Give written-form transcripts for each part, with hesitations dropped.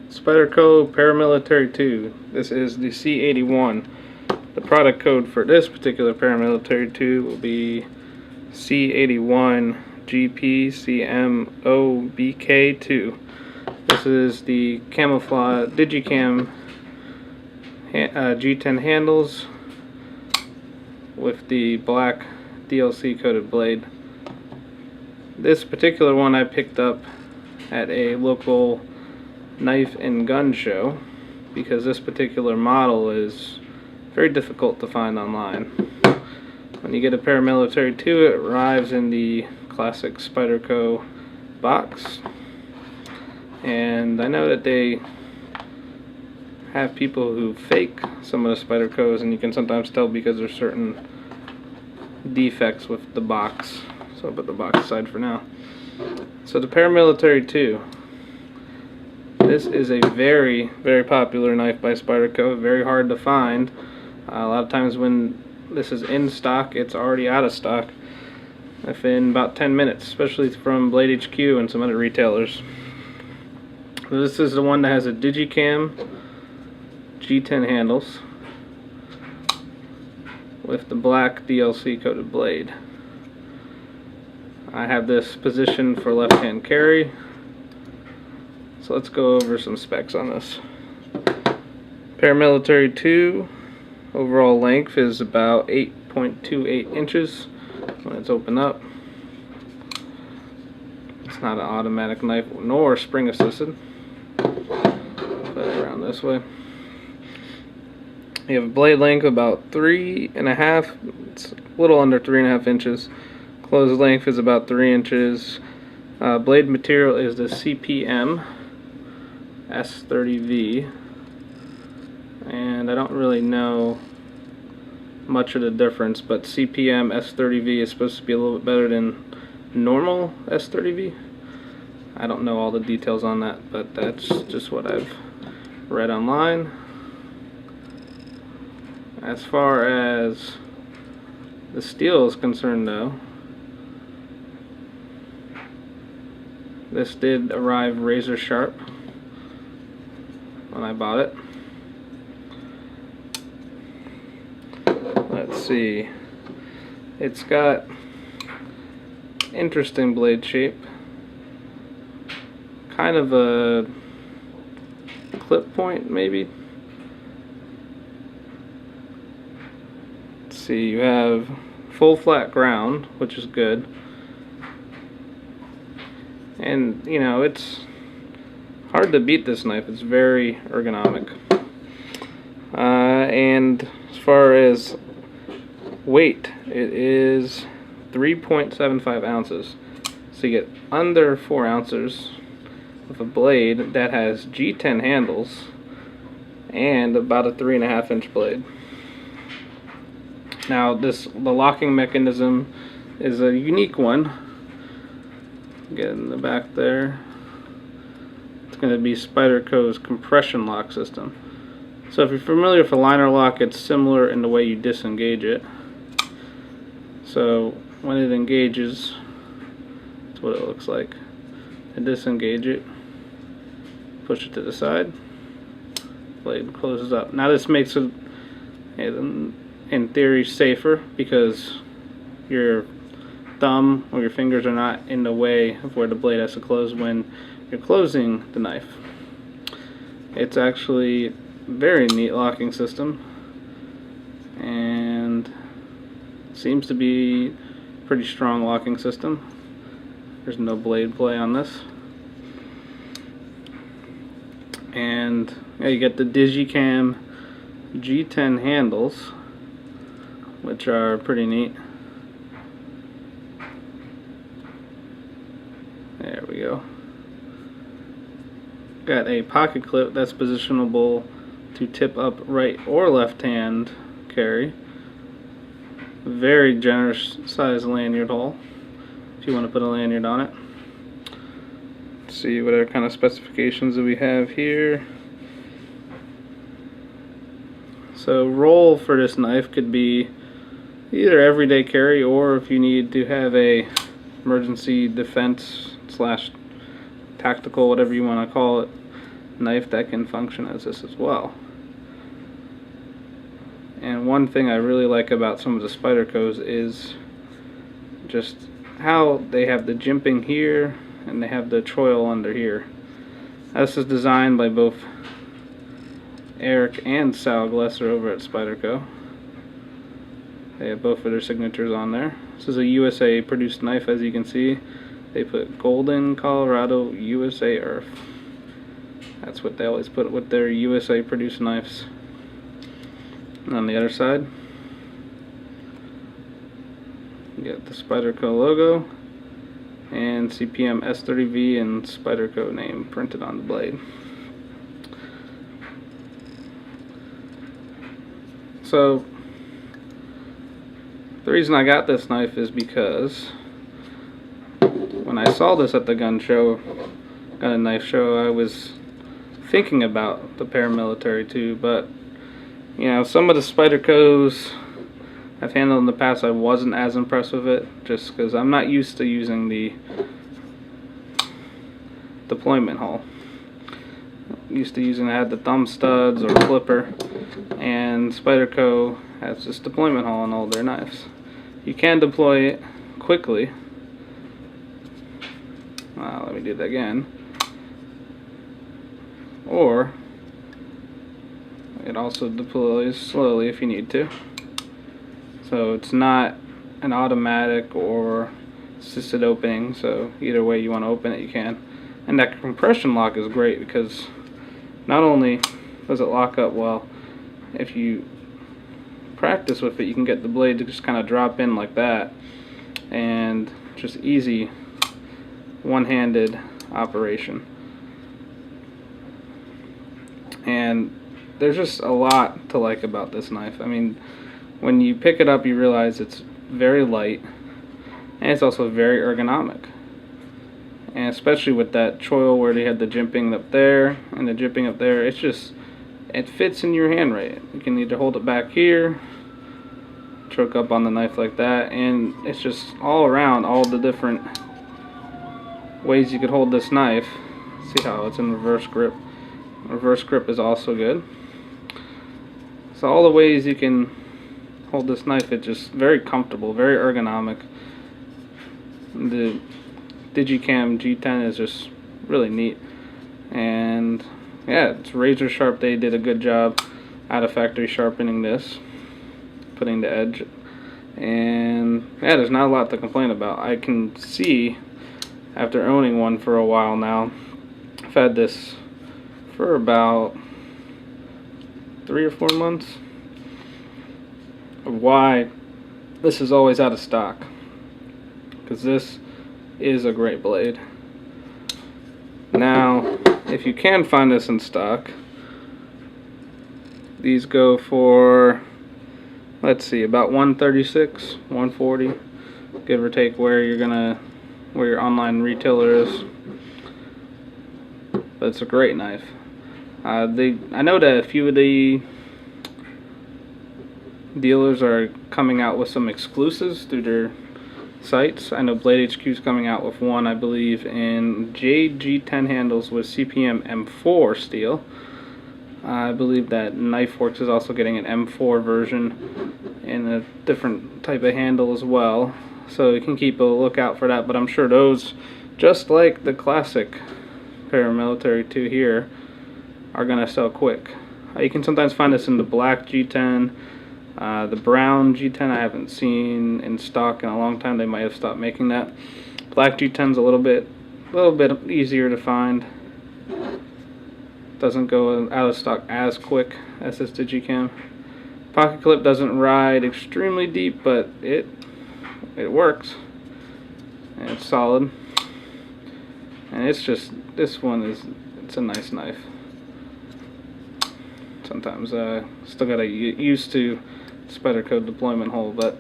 Spyderco Paramilitary 2. This is the C81. The product code for this particular Paramilitary 2 will be C81GPCMOBK2. This is the camouflage Digicam G10 handles with the black DLC coated blade. This particular one I picked up at a local knife and gun show because this particular model is very difficult to find online. When you get a Paramilitary 2, it arrives in the classic Spyderco box, and I know that they have people who fake some of the Spydercos, and you can sometimes tell because there's certain defects with the box. So I'll put the box aside for now. So the Paramilitary 2. This is a very, very popular knife by Spyderco, very hard to find. A lot of times when this is in stock, it's already out of stock within about 10 minutes, especially from Blade HQ and some other retailers. So this is the one that has a Digicam G10 handles with the black DLC coated blade. I have this positioned for left-hand carry. So let's go over some specs on this. Paramilitary 2 overall length is about 8.28 inches when it's open up. It's not an automatic knife nor spring assisted. Put it around this way. You have a blade length of about 3.5, it's a little under 3.5 inches. Closed length is about 3 inches. Blade material is the CPM S30V, and I don't really know much of the difference, but CPM S30V is supposed to be a little bit better than normal S30V. I don't know all the details on that, but that's just what I've read online. As far as the steel is concerned though, this did arrive razor sharp when I bought it. Let's see. It's got interesting blade shape. Kind of a clip point maybe. Let's see, you have full flat ground, which is good. And you know, it's hard to beat this knife. It's very ergonomic. And as far as weight, it is 3.75 ounces. So you get under 4 ounces with a blade that has G10 handles and about a 3.5 inch blade. Now the locking mechanism is a unique one. Get in the back there. It's going to be Spyderco's compression lock system. So if you're familiar with a liner lock, it's similar in the way you disengage it. So when it engages, that's what it looks like. And disengage it, push it to the side, blade closes up. Now this makes it, in theory, safer because your thumb or your fingers are not in the way of where the blade has to close when you're closing the knife. It's actually a very neat locking system and seems to be a pretty strong locking system. There's no blade play on this. And yeah, you get the Digicam G10 handles, which are pretty neat. There we go. Got a pocket clip that's positionable to tip up right or left hand carry. Very generous size lanyard hole if you want to put a lanyard on it. Let's see what other kind of specifications that we have here. So roll for this knife could be either everyday carry, or if you need to have a emergency defense slash tactical, whatever you want to call it, knife that can function as this as well. And one thing I really like about some of the Spydercos is just how they have the jimping here and they have the choil under here. This is designed by both Eric and Sal Glesser over at Spyderco. They have both of their signatures on there. This is a USA produced knife, as you can see. They put Golden, Colorado, USA Earth. That's what they always put with their USA produced knives. And on the other side, you get the Spyderco logo and CPM S30V and Spyderco name printed on the blade. So the reason I got this knife is because when I saw this at the gun a knife show, I was thinking about the Paramilitary too, but you know, some of the Spydercos I've handled in the past, I wasn't as impressed with it, just because I'm not used to using the deployment hole. I'm used to using, I had the thumb studs or flipper, and Spyderco has this deployment hole on all their knives. You can deploy it quickly. Let me do that again. Or it also deploys slowly if you need to. So it's not an automatic or assisted opening, so either way you want to open it, you can. And that compression lock is great because not only does it lock up well, if you practice with it, you can get the blade to just kind of drop in like that, and just easy one-handed operation. And there's just a lot to like about this knife. I mean, when you pick it up, you realize it's very light, and it's also very ergonomic. And especially with that choil where they had the jimping up there and the jimping up there, it's just, it fits in your hand right. You can either hold it back here, choke up on the knife like that, and it's just all around, all the different ways you could hold this knife. See how it's in reverse grip. Reverse grip is also good. So all the ways you can hold this knife, it's just very comfortable, very ergonomic. The Digicam G10 is just really neat, and yeah, it's razor sharp. They did a good job out of factory sharpening this, putting the edge, and yeah, there's not a lot to complain about. I can see, after owning one for a while now, I've had this for about 3 or 4 months, of why this is always out of stock, because this is a great blade. Now, if you can find this in stock, these go for, let's see, about $136, $140, give or take where your online retailer is. But it's a great knife. I know that a few of the dealers are coming out with some exclusives through their sites. I know Blade HQ is coming out with one, I believe, in JG10 handles with CPM M4 steel. I believe that KnifeWorks is also getting an M4 version in a different type of handle as well. So you can keep a lookout for that, but I'm sure those, just like the classic Paramilitary 2 here, are going to sell quick. You can sometimes find this in the black G10. The brown G10 I haven't seen in stock in a long time. They might have stopped making that. Black G10's a little bit easier to find. Doesn't go out of stock as quick as this Digicam. Pocket clip doesn't ride extremely deep, but it works, and it's solid. And it's just, this one it's a nice knife. Sometimes still gotta get used to Spyderco deployment hole, but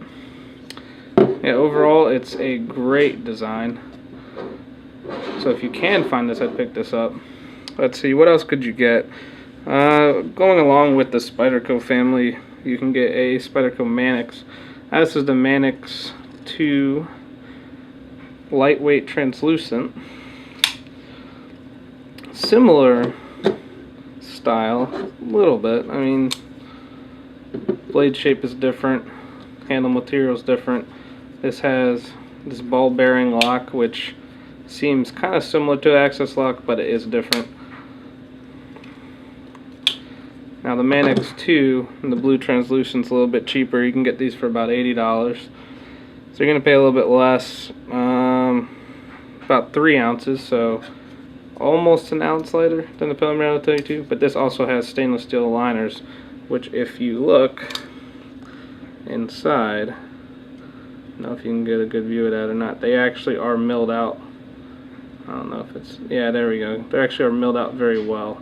yeah, overall it's a great design. So if you can find this, I'd pick this up. Let's see, what else could you get? Going along with the Spyderco family, you can get a Spyderco Manix. This is the Manix 2 lightweight translucent. Similar style a little bit. I mean, blade shape is different, handle material is different. This has this ball bearing lock, which seems kind of similar to Access lock, but it is different. Now the Manix 2 and the blue translucent's a little bit cheaper. You can get these for about $80. So you're going to pay a little bit less, about 3 ounces, so almost an ounce lighter than the Paramilitary 2. But this also has stainless steel liners, which if you look inside, I don't know if you can get a good view of that or not, they actually are milled out. I don't know if it's, yeah, there we go. They actually are milled out very well.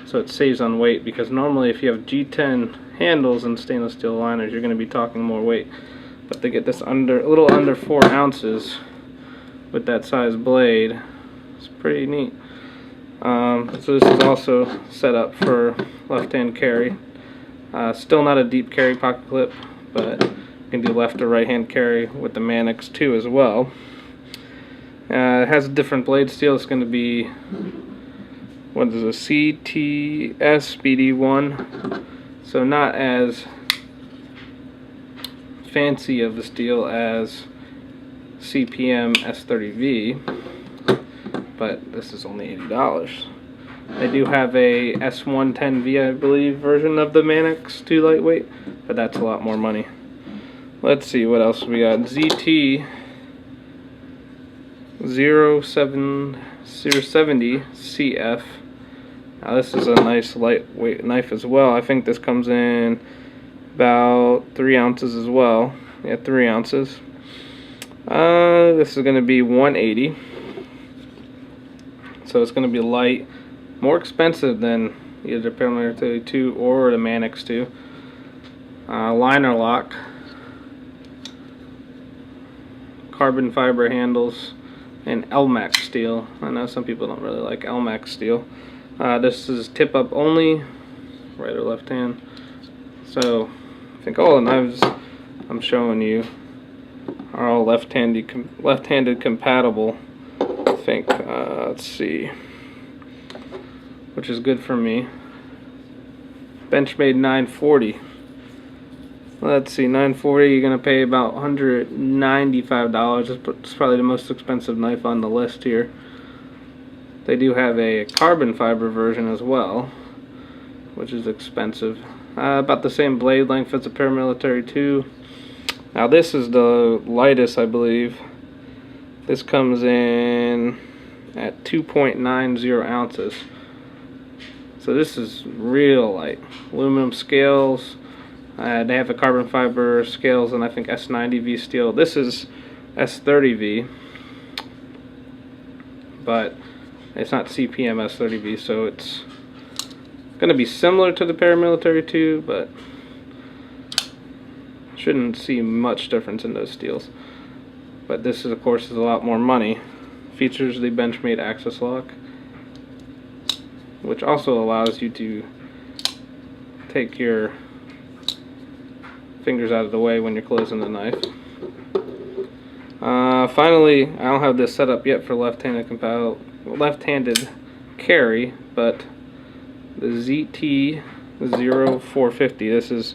So it saves on weight, because normally if you have G10 handles and stainless steel liners, you're going to be talking more weight. But they get this a little under 4 ounces with that size blade. It's pretty neat. So this is also set up for left-hand carry. Still not a deep carry pocket clip, but you can do left or right-hand carry with the Manix 2 as well. It has a different blade steel. It's going to be, what is a CTS BD1, so not as fancy of a steel as CPM S30V, but this is only $80. They do have a S110V, I believe, version of the Manix 2 lightweight, but that's a lot more money. Let's see what else we got. ZT 070 CF. Now this is a nice lightweight knife as well. I think this comes in about 3 ounces as well. Yeah, 3 ounces. This is going to be $180. So it's going to be light, more expensive than either the Paramilitary 2 or the Manix 2. Liner lock, carbon fiber handles, and Elmax steel. I know some people don't really like Elmax steel. This is tip up only, right or left hand. So I think all the knives I'm showing you are all left-handed compatible. I think. Let's see, which is good for me. Benchmade 940. Let's see, 940. You're gonna pay about $195. It's probably the most expensive knife on the list here. They do have a carbon fiber version as well, which is expensive. About the same blade length as the Paramilitary 2. Now this is the lightest, I believe. This comes in at 2.90 ounces. So this is real light. Aluminum scales. They have the carbon fiber scales and I think S90V steel. This is S30V, but it's not CPM S30V, so it's going to be similar to the Paramilitary 2, but shouldn't see much difference in those steels. But this is, of course, is a lot more money. Features the Benchmade Access lock, which also allows you to take your fingers out of the way when you're closing the knife. Finally, I don't have this set up yet for left-handed carry, but the ZT 0450. This is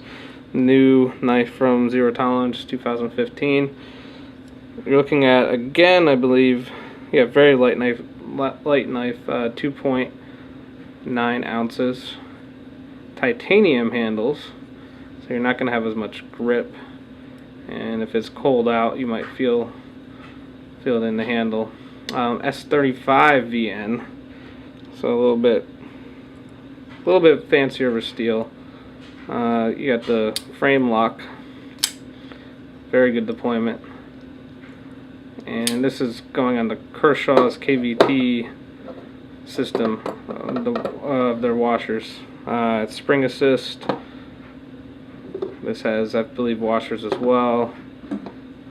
new knife from Zero Tolerance 2015. You're looking at, again, I believe, yeah, very light knife, 2.9 ounces. Titanium handles, so you're not going to have as much grip, and if it's cold out, you might feel it in the handle. S35 VN, so a little bit fancier of a steel. You got the frame lock, very good deployment, and this is going on the Kershaw's KVT system of their washers. It's spring assist. This has, I believe, washers as well.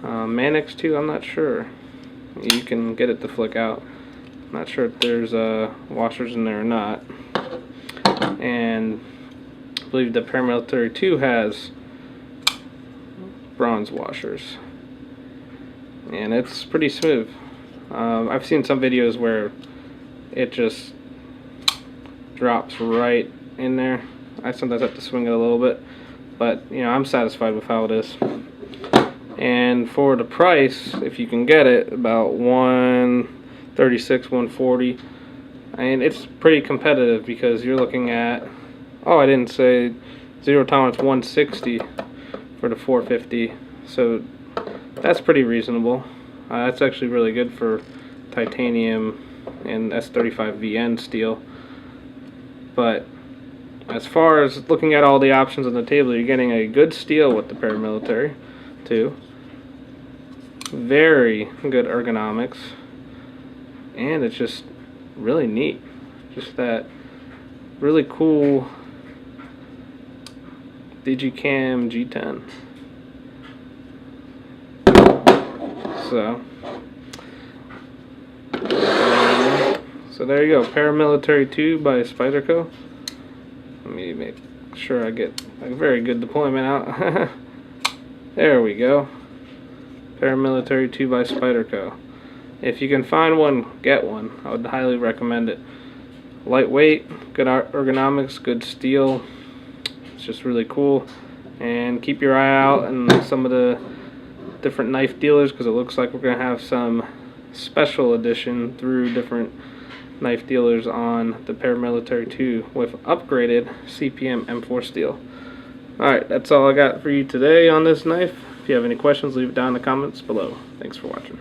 Manix 2, I'm not sure. You can get it to flick out. I'm not sure if there's washers in there or not. And I believe the Paramilitary 2 has bronze washers. And it's pretty smooth. I've seen some videos where it just drops right in there. I sometimes have to swing it a little bit, but you know, I'm satisfied with how it is. And for the price, if you can get it, about $136, $140, and it's pretty competitive because you're looking at, oh, I didn't say, zero tolerance $160 for the 450, so that's pretty reasonable. That's actually really good for titanium and S35VN steel. But as far as looking at all the options on the table, you're getting a good steel with the Paramilitary too. Very good ergonomics, and it's just really neat. Just that really cool Digicam G10. So there you go, Paramilitary 2 by Spyderco. Let me make sure I get a very good deployment out. There we go. Paramilitary 2 by Spyderco. If you can find one, get one. I would highly recommend it. Lightweight, good ergonomics, good steel. It's just really cool. And keep your eye out on some of the different knife dealers, because it looks like we're going to have some special edition through different knife dealers on the Paramilitary 2 with upgraded CPM M4 steel. Alright, that's all I got for you today on this knife. If you have any questions, leave it down in the comments below. Thanks for watching.